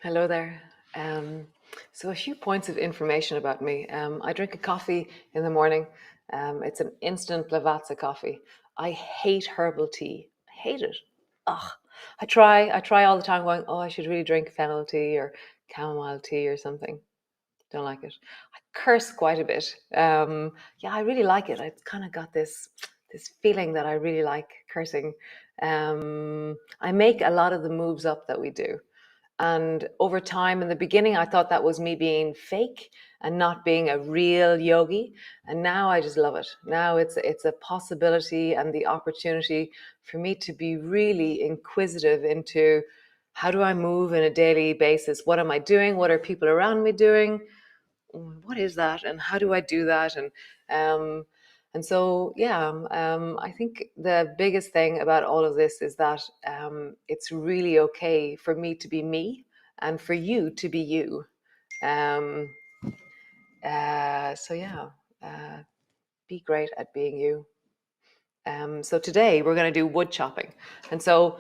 Hello there. So a few points of information about me. I drink a coffee in the morning. It's an instant Lavazza coffee. I hate herbal tea. I hate it. Ugh. I try all the time going, oh, I should really drink fennel tea or chamomile tea or something. Don't like it. I curse quite a bit. Yeah, I really like it. I've kind of got this feeling that I really like cursing. I make a lot of the moves up that we do. And over time, in the beginning, I thought that was me being fake and not being a real yogi. And now I just love it. Now it's a possibility and the opportunity for me to be really inquisitive into how do I move in a daily basis? What am I doing? What are people around me doing? What is that? And how do I do that? Um, and so, yeah, I think the biggest thing about all of this is that it's really okay for me to be me and for you to be you. Um, so, yeah, uh, be great at being you. So today we're going to do wood chopping. And so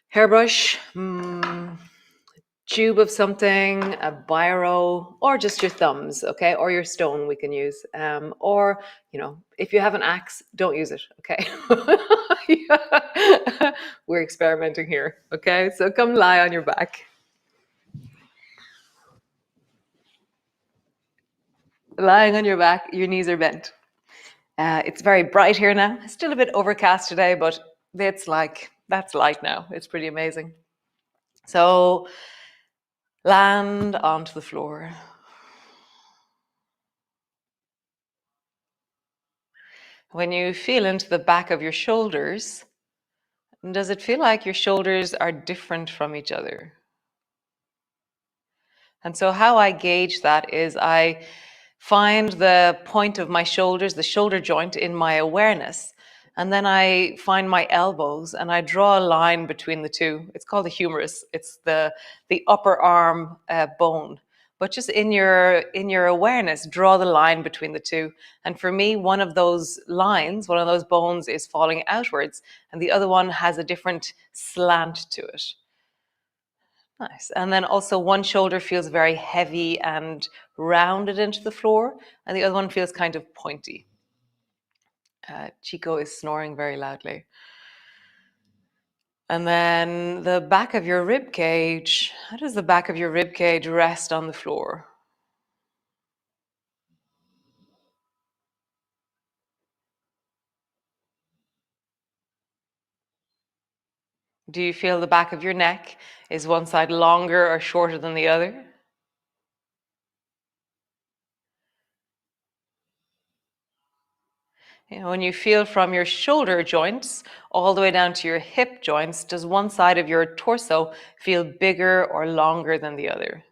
hairbrush, tube of something, a biro, or just your thumbs, okay, or your stone we can use, or if you have an axe, don't use it, okay. Yeah. We're experimenting here, okay, so come lie on your back. Lying on your back, your knees are bent. It's very bright here now. It's still a bit overcast today, but that's light now. It's pretty amazing. So land onto the floor. When you feel into the back of your shoulders, does it feel like your shoulders are different from each other? And so how I gauge that is I find the point of my shoulders, the shoulder joint, in my awareness. And then I find my elbows and I draw a line between the two. It's called the humerus. It's the upper arm bone. But just in your awareness, draw the line between the two. And for me, one of those lines, one of those bones is falling outwards, and the other one has a different slant to it. Nice. And then also one shoulder feels very heavy and rounded into the floor, and the other one feels kind of pointy. Chico is snoring very loudly. And then the back of your rib cage. How does the back of your rib cage rest on the floor? Do you feel the back of your neck is one side longer or shorter than the other? You know, when you feel from your shoulder joints all the way down to your hip joints, does one side of your torso feel bigger or longer than the other?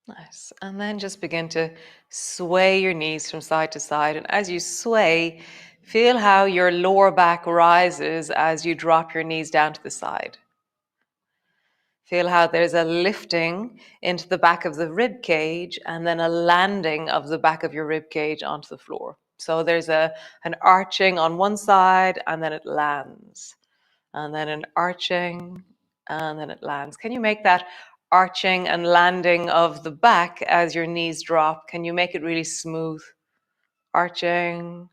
Nice. And then just begin to sway your knees from side to side. And as you sway, feel how your lower back rises as you drop your knees down to the side. Feel how there's a lifting into the back of the rib cage and then a landing of the back of your rib cage onto the floor. So there's an arching on one side and then it lands. And then an arching and then it lands. Can you make that arching and landing of the back as your knees drop? Can you make it really smooth? Arching,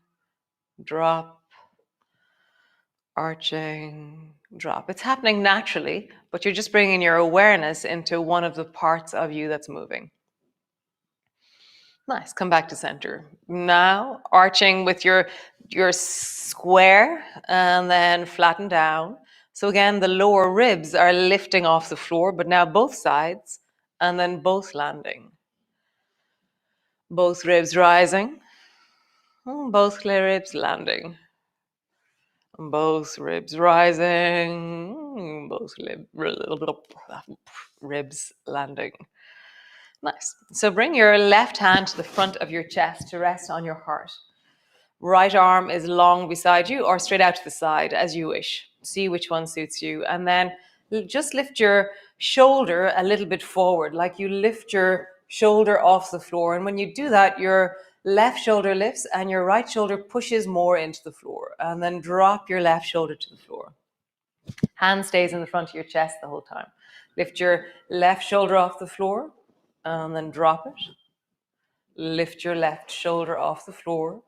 drop, arching, drop. It's happening naturally, but you're just bringing your awareness into one of the parts of you that's moving. Nice. Come back to center. Now, arching with your square and then flatten down. So again, the lower ribs are lifting off the floor, but now both sides and then both landing. Both ribs rising, both ribs landing. Both ribs rising, both ribs landing. Nice. So bring your left hand to the front of your chest to rest on your heart. Right arm is long beside you or straight out to the side as you wish. See which one suits you. And then just lift your shoulder a little bit forward, like you lift your shoulder off the floor. And when you do that, your left shoulder lifts and your right shoulder pushes more into the floor. And then drop your left shoulder to the floor. Hand stays in the front of your chest the whole time. Lift your left shoulder off the floor and then drop it. Lift your left shoulder off the floor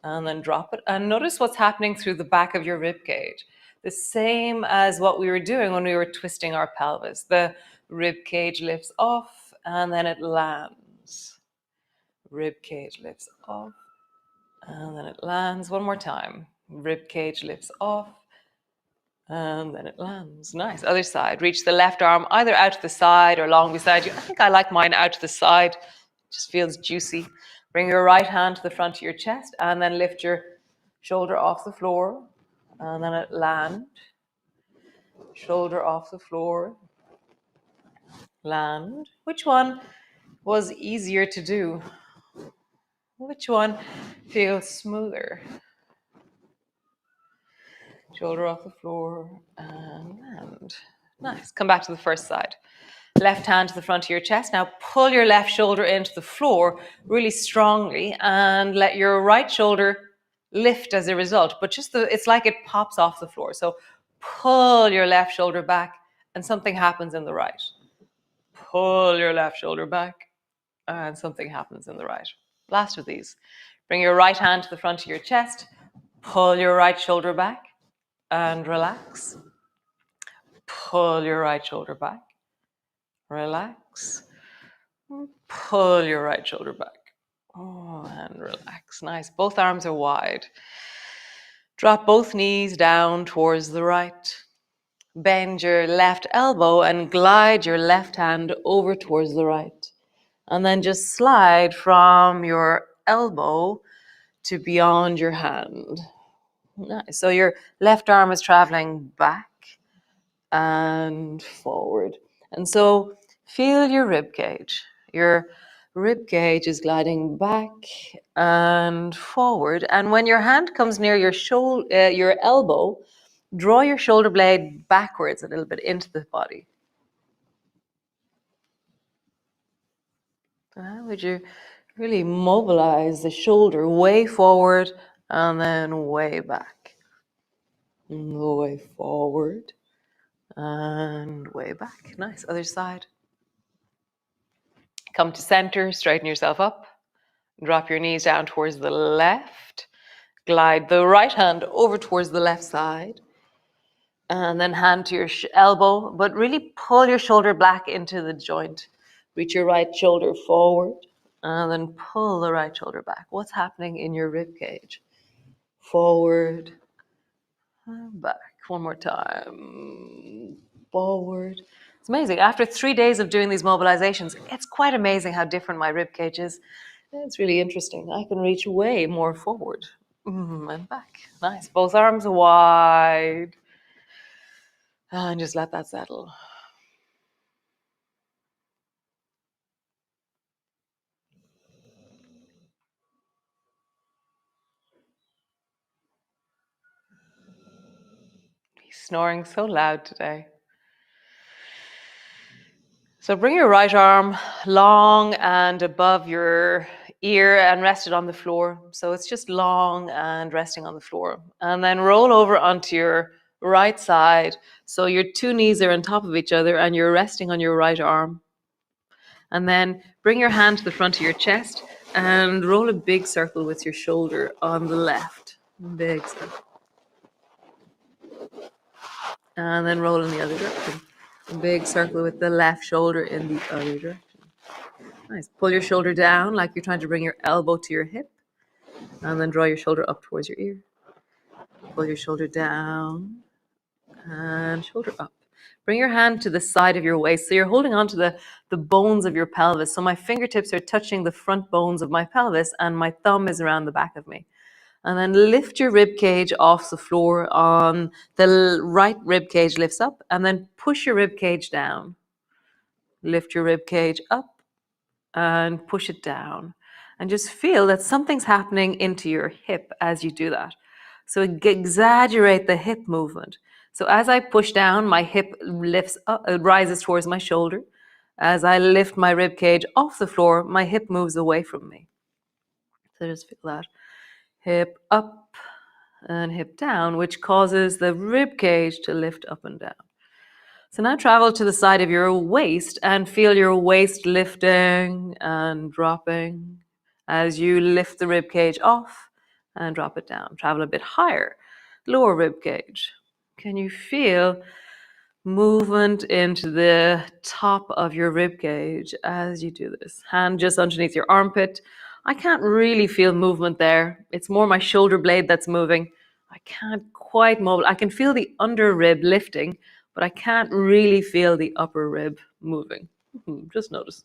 and then drop it. And notice what's happening through the back of your rib cage. The same as what we were doing when we were twisting our pelvis. The rib cage lifts off and then it lands. Rib cage lifts off and then it lands. One more time. Rib cage lifts off and then it lands. Nice. Other side. Reach the left arm either out to the side or long beside you. I think I like mine out to the side. It just feels juicy. Bring your right hand to the front of your chest and then lift your shoulder off the floor and then it land. Shoulder off the floor. Land. Which one was easier to do? Which one feels smoother? Shoulder off the floor and land. Nice. Come back to the first side. Left hand to the front of your chest. Now pull your left shoulder into the floor really strongly and let your right shoulder lift as a result. But just it's like it pops off the floor. So pull your left shoulder back and something happens in the right. Pull your left shoulder back and something happens in the right. Last of these. Bring your right hand to the front of your chest. Pull your right shoulder back and relax. Pull your right shoulder back. Relax. Pull your right shoulder back. Oh, and relax. Nice. Both arms are wide. Drop both knees down towards the right. Bend your left elbow and glide your left hand over towards the right. And then just slide from your elbow to beyond your hand. Nice. So your left arm is traveling back and forward. And so feel your rib cage. Your rib cage is gliding back and forward. And when your hand comes near your shoulder, your elbow, draw your shoulder blade backwards a little bit into the body. Would you really mobilize the shoulder way forward and then way back? Way forward and way back. Nice. Other side. Come to center, straighten yourself up. Drop your knees down towards the left. Glide the right hand over towards the left side. And then hand to your elbow, but really pull your shoulder back into the joint. Reach your right shoulder forward and then pull the right shoulder back. What's happening in your rib cage? Forward and back. One more time. Forward. It's amazing. After 3 days of doing these mobilizations, it's quite amazing how different my rib cage is. It's really interesting. I can reach way more forward and back. Nice. Both arms wide. And just let that settle. He's snoring so loud today. So bring your right arm long and above your ear and rest it on the floor. So it's just long and resting on the floor. And then roll over onto your right side. So your two knees are on top of each other and you're resting on your right arm. And then bring your hand to the front of your chest and roll a big circle with your shoulder on the left. Big circle. And then roll in the other direction. A big circle with the left shoulder in the other direction. Nice. Pull your shoulder down like you're trying to bring your elbow to your hip. And then draw your shoulder up towards your ear. Pull your shoulder down and shoulder up. Bring your hand to the side of your waist. So you're holding on to the bones of your pelvis. So my fingertips are touching the front bones of my pelvis and my thumb is around the back of me. And then lift your rib cage off the floor on the right rib cage lifts up and then push your rib cage down. Lift your rib cage up and push it down. And just feel that something's happening into your hip as you do that. So exaggerate the hip movement. So as I push down, my hip lifts up, rises towards my shoulder. As I lift my rib cage off the floor, my hip moves away from me. So just feel that. Hip up and hip down, which causes the rib cage to lift up and down. So now travel to the side of your waist and feel your waist lifting and dropping as you lift the rib cage off and drop it down. Travel a bit higher, lower rib cage. Can you feel movement into the top of your rib cage as you do this? Hand just underneath your armpit. I can't really feel movement there. It's more my shoulder blade that's moving. I can't quite mobile. I can feel the under rib lifting, but I can't really feel the upper rib moving. Just notice.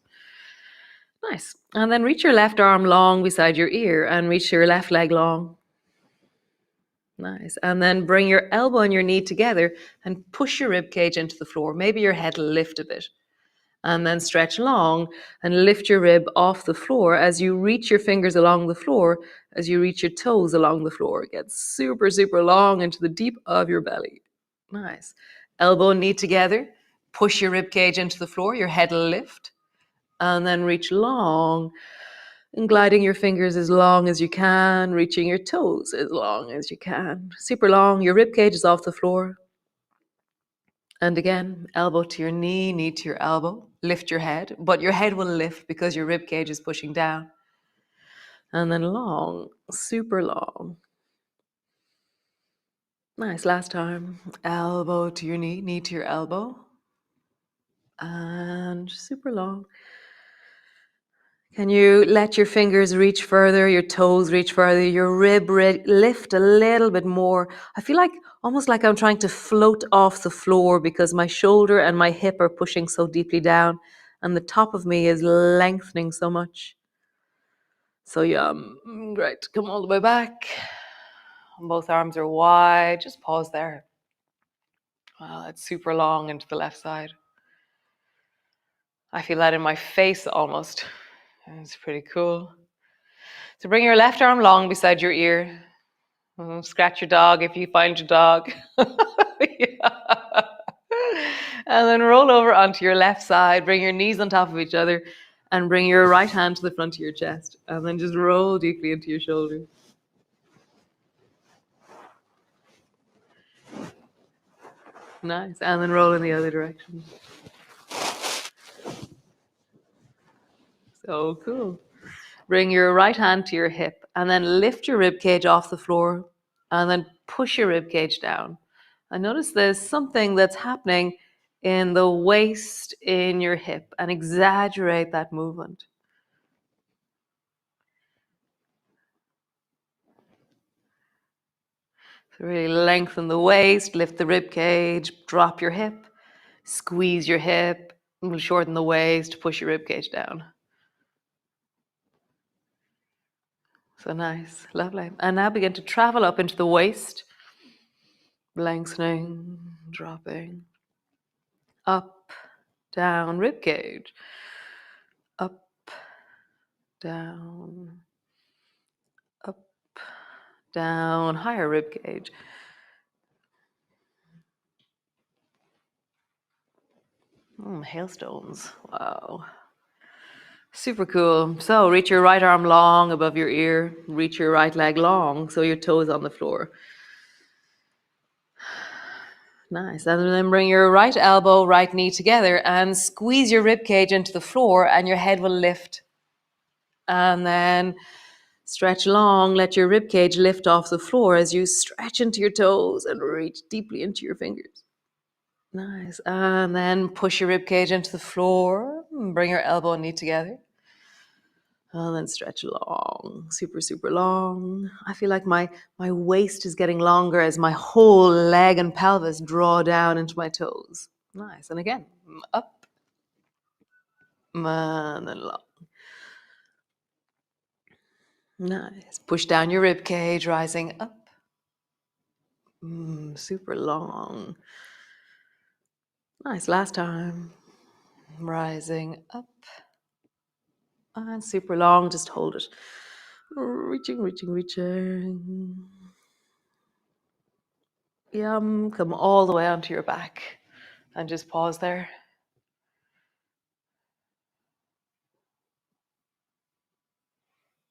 Nice. And then reach your left arm long beside your ear and reach your left leg long. Nice. And then bring your elbow and your knee together and push your rib cage into the floor. Maybe your head will lift a bit. And then stretch long and lift your rib off the floor as you reach your fingers along the floor, as you reach your toes along the floor. Get super, super long into the deep of your belly. Nice. Elbow and knee together. Push your rib cage into the floor. Your head will lift. And then reach long and gliding your fingers as long as you can, reaching your toes as long as you can. Super long. Your rib cage is off the floor. And again, elbow to your knee, knee to your elbow. Lift your head, but your head will lift because your rib cage is pushing down. And then long, super long. Nice, last time. Elbow to your knee, knee to your elbow. And super long. Can you let your fingers reach further, your toes reach further, your rib lift a little bit more? I feel like almost like I'm trying to float off the floor because my shoulder and my hip are pushing so deeply down and the top of me is lengthening so much. So yeah, great. Come all the way back. Both arms are wide. Just pause there. Wow, it's super long into the left side. I feel that in my face almost. It's pretty cool. So bring your left arm long beside your ear. Scratch your dog if you find your dog. Yeah. And then roll over onto your left side. Bring your knees on top of each other and bring your right hand to the front of your chest. And then just roll deeply into your shoulder. Nice. And then roll in the other direction. So cool. Bring your right hand to your hip and then lift your rib cage off the floor and then push your rib cage down. And notice there's something that's happening in the waist in your hip and exaggerate that movement. So really lengthen the waist, lift the rib cage, drop your hip. Squeeze your hip, shorten the waist, push your rib cage down. So nice, lovely. And now begin to travel up into the waist, lengthening, dropping, up, down, rib cage, up, down, up, down, higher rib cage. Hailstones, wow. Super cool. So reach your right arm long above your ear, reach your right leg long so your toes on the floor. Nice. And then bring your right elbow, right knee together and squeeze your rib cage into the floor and your head will lift. And then stretch long, let your rib cage lift off the floor as you stretch into your toes and reach deeply into your fingers. Nice. And then push your rib cage into the floor. Bring your elbow and knee together. And then stretch long, super, super long. I feel like my waist is getting longer as my whole leg and pelvis draw down into my toes. Nice. And again, up. And then long. Nice. Push down your rib cage, rising up. Super long. Nice. Last time. Rising up. And super long. Just hold it. Reaching, reaching, reaching. Yum. Come all the way onto your back. And just pause there.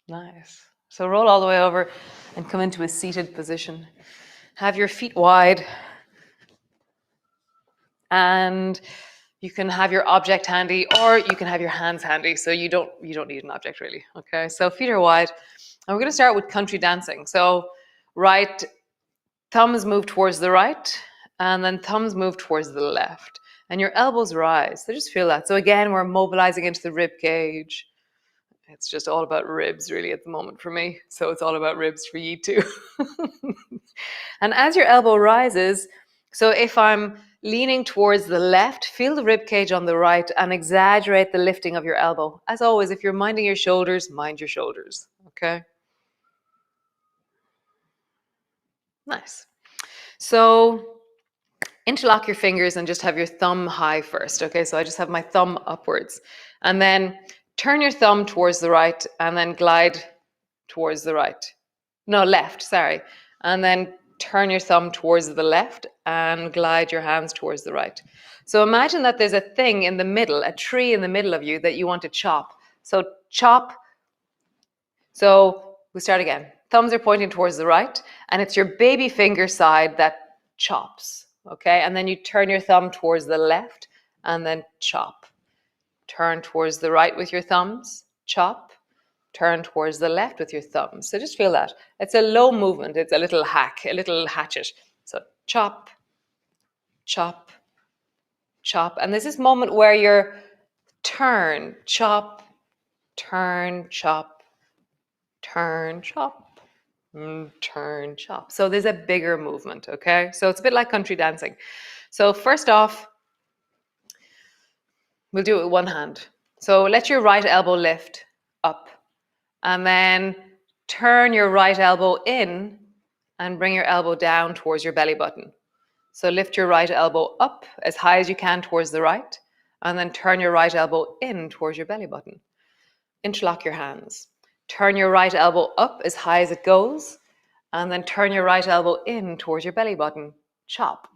Nice. So roll all the way over and come into a seated position. Have your feet wide. And you can have your object handy or you can have your hands handy. So you don't need an object really. Okay. So feet are wide. And we're going to start with country dancing. So right thumbs move towards the right and then thumbs move towards the left. And your elbows rise. So just feel that. So again, we're mobilizing into the rib cage. It's just all about ribs really at the moment for me. So it's all about ribs for you too. And as your elbow rises, so if I'm leaning towards the left, feel the rib cage on the right and exaggerate the lifting of your elbow. As always, if you're minding your shoulders, mind your shoulders. Okay? Nice. So interlock your fingers and just have your thumb high first. Okay, so I just have my thumb upwards. And then turn your thumb towards the right and then glide towards the right. No, left, sorry. And then turn your thumb towards the left and glide your hands towards the right. So imagine that there's a thing in the middle, a tree in the middle of you that you want to chop. So chop. So we start again. Thumbs are pointing towards the right and it's your baby finger side that chops. Okay, and then you turn your thumb towards the left and then chop. Turn towards the right with your thumbs, chop. Turn towards the left with your thumbs. So just feel that. It's a low movement. It's a little hack, a little hatchet. So chop, chop, chop. And there's this moment where you're turn, chop, turn, chop, turn, chop, turn, chop. So there's a bigger movement, okay? So it's a bit like country dancing. So first off, we'll do it with one hand. So let your right elbow lift up. And then turn your right elbow in and bring your elbow down towards your belly button. So lift your right elbow up as high as you can towards the right, and then turn your right elbow in towards your belly button. Interlock your hands. Turn your right elbow up as high as it goes, and then turn your right elbow in towards your belly button. Chop.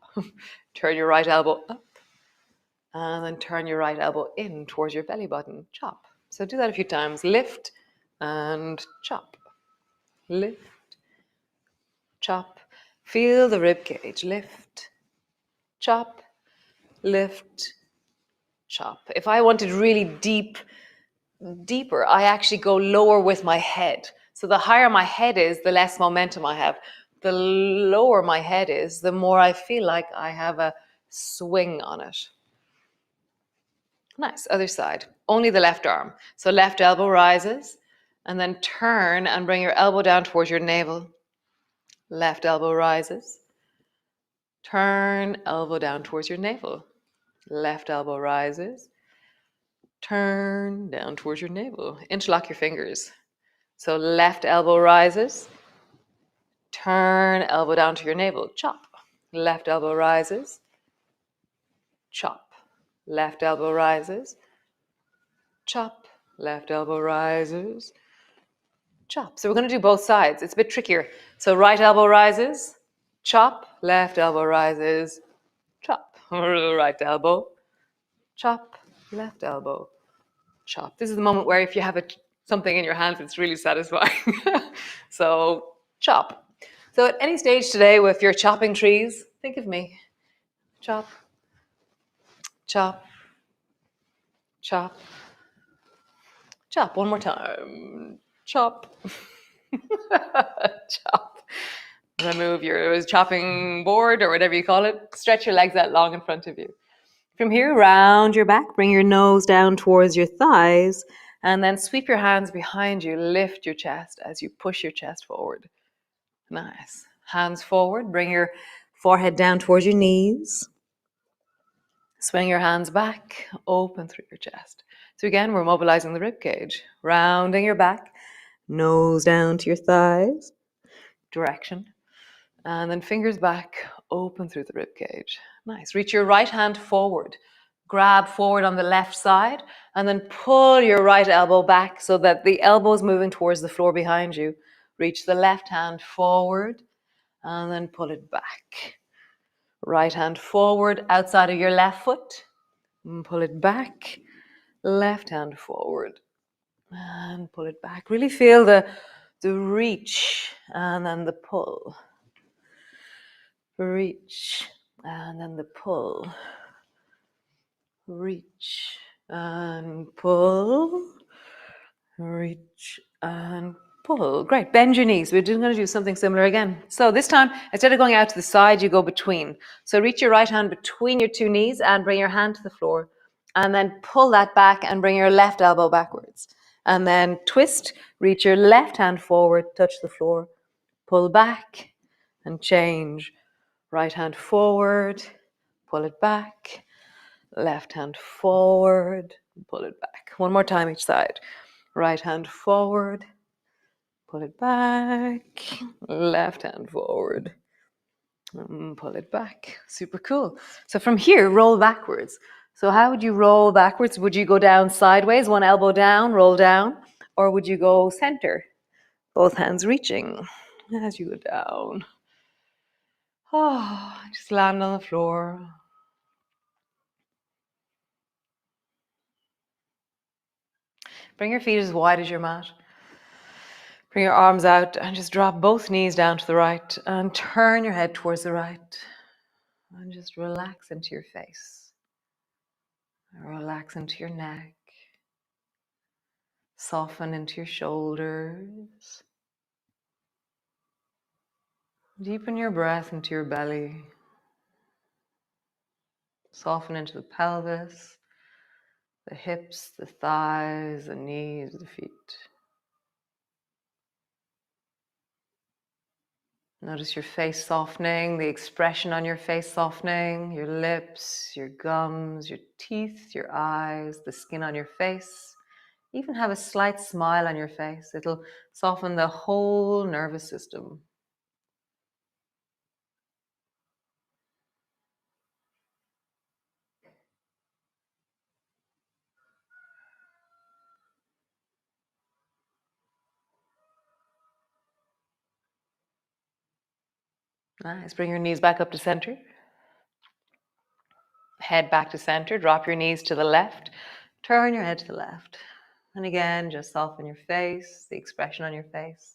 Turn your right elbow up, and then turn your right elbow in towards your belly button. Chop. So do that a few times. Lift and chop. Lift, chop. Feel the rib cage. Lift, chop, lift, chop. If I wanted really deeper, I actually go lower with my head. So the higher my head is, the less momentum I have. The lower my head is, the more I feel like I have a swing on it. Nice. Other side. Only the left arm. So left elbow rises, and then turn and bring your elbow down towards your navel. Left elbow rises. Turn, elbow down towards your navel. Left elbow rises. Turn down towards your navel. Interlock your fingers. So left elbow rises. Turn elbow down to your navel. Chop. Left elbow rises. Chop. Left elbow rises. Chop. Left elbow rises. Chop. So we're going to do both sides. It's a bit trickier. So right elbow rises. Chop. Left elbow rises. Chop. Right elbow. Chop. Left elbow. Chop. This is the moment where if you have something in your hands, it's really satisfying. So chop. So at any stage today, if you're chopping trees, think of me. Chop, chop, chop, chop. One more time. Chop, chop. Remove your chopping board or whatever you call it. Stretch your legs out long in front of you. From here, round your back. Bring your nose down towards your thighs. And then sweep your hands behind you. Lift your chest as you push your chest forward. Nice. Hands forward. Bring your forehead down towards your knees. Swing your hands back. Open through your chest. So again, we're mobilizing the rib cage. Rounding your back. Nose down to your thighs. Direction. And then fingers back. Open through the rib cage. Nice. Reach your right hand forward. Grab forward on the left side. And then pull your right elbow back so that the elbow is moving towards the floor behind you. Reach the left hand forward. And then pull it back. Right hand forward outside of your left foot. And pull it back. Left hand forward. And pull it back. Really feel the reach and then the pull. Reach and then the pull. Reach and pull. Reach and pull. Great. Bend your knees. We're going to do something similar again. So this time, instead of going out to the side, you go between. So reach your right hand between your two knees and bring your hand to the floor. And then pull that back and bring your left elbow backwards. And then twist. Reach your left hand forward, touch the floor. Pull back and change. Right hand forward, pull it back. Left hand forward, pull it back. One more time each side. Right hand forward, pull it back. Left hand forward, pull it back. Super cool. So from here, roll backwards. So how would you roll backwards? Would you go down sideways, one elbow down, roll down? Or would you go center? Both hands reaching as you go down. Oh, just land on the floor. Bring your feet as wide as your mat. Bring your arms out and just drop both knees down to the right and turn your head towards the right. And just relax into your face. Relax into your neck. Soften into your shoulders. Deepen your breath into your belly. Soften into the pelvis, the hips, the thighs, the knees, the feet. Notice your face softening, the expression on your face softening, your lips, your gums, your teeth, your eyes, the skin on your face. Even have a slight smile on your face. It'll soften the whole nervous system. Nice. Bring your knees back up to center. Head back to center. Drop your knees to the left. Turn your head to the left. And again, just soften your face, the expression on your face.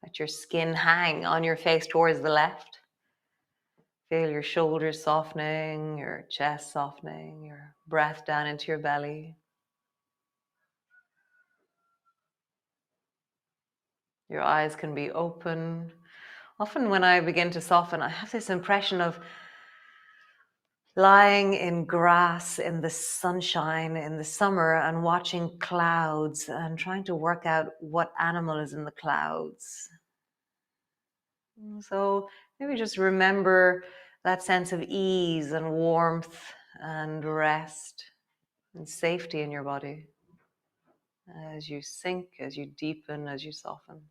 Let your skin hang on your face towards the left. Feel your shoulders softening, your chest softening, your breath down into your belly. Your eyes can be open. Often when I begin to soften, I have this impression of lying in grass in the sunshine in the summer and watching clouds and trying to work out what animal is in the clouds. So maybe just remember that sense of ease and warmth and rest and safety in your body as you sink, as you deepen, as you soften.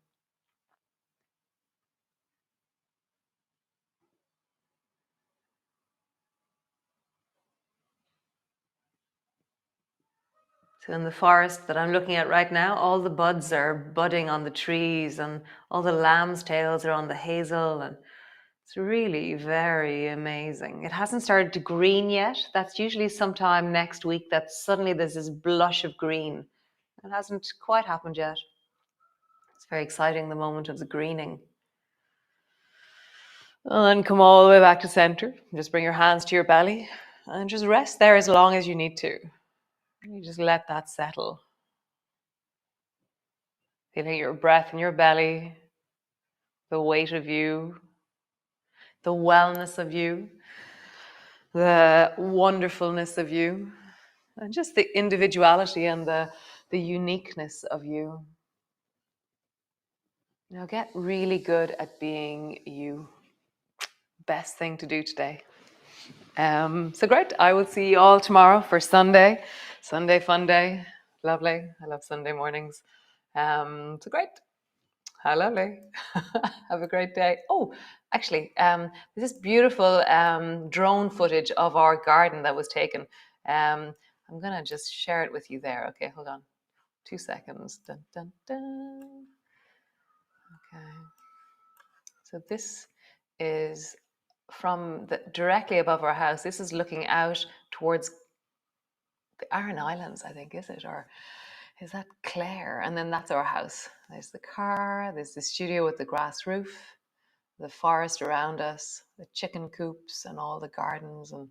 So in the forest that I'm looking at right now, all the buds are budding on the trees and all the lamb's tails are on the hazel, and it's really very amazing. It hasn't started to green yet. That's usually sometime next week that suddenly there's this blush of green. It hasn't quite happened yet. It's very exciting, the moment of the greening. And then come all the way back to center. Just bring your hands to your belly and just rest there as long as you need to. You just let that settle. Feeling your breath in your belly, the weight of you, the wellness of you, the wonderfulness of you, and just the individuality and the uniqueness of you. Now get really good at being you. Best thing to do today. So great. I will see you all tomorrow for Sunday. Sunday fun day. Lovely. I love Sunday mornings. So great. How lovely. Have a great day. Oh, actually, there's this beautiful drone footage of our garden that was taken. I'm going to just share it with you there. Okay, hold on. 2 seconds. Dun, dun, dun. Okay. So this is from directly above our house. This is looking out towards the Aran Islands, I think, is it? Or is that Clare? And then that's our house. There's the car, there's the studio with the grass roof, the forest around us, the chicken coops and all the gardens and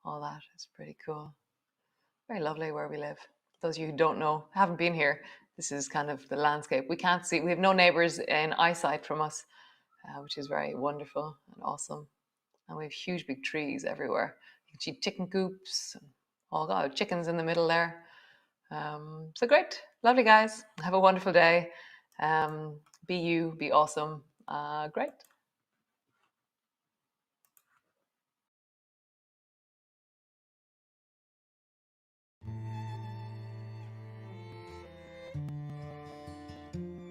all that. It's pretty cool. Very lovely where we live. Those of you who don't know, haven't been here, this is kind of the landscape. We can't see, we have no neighbors in eyesight from us, which is very wonderful and awesome. And we have huge big trees everywhere. You can see chicken coops and all God, chickens in the middle there. So great, lovely guys. Have a wonderful day. Be you, be awesome. Great.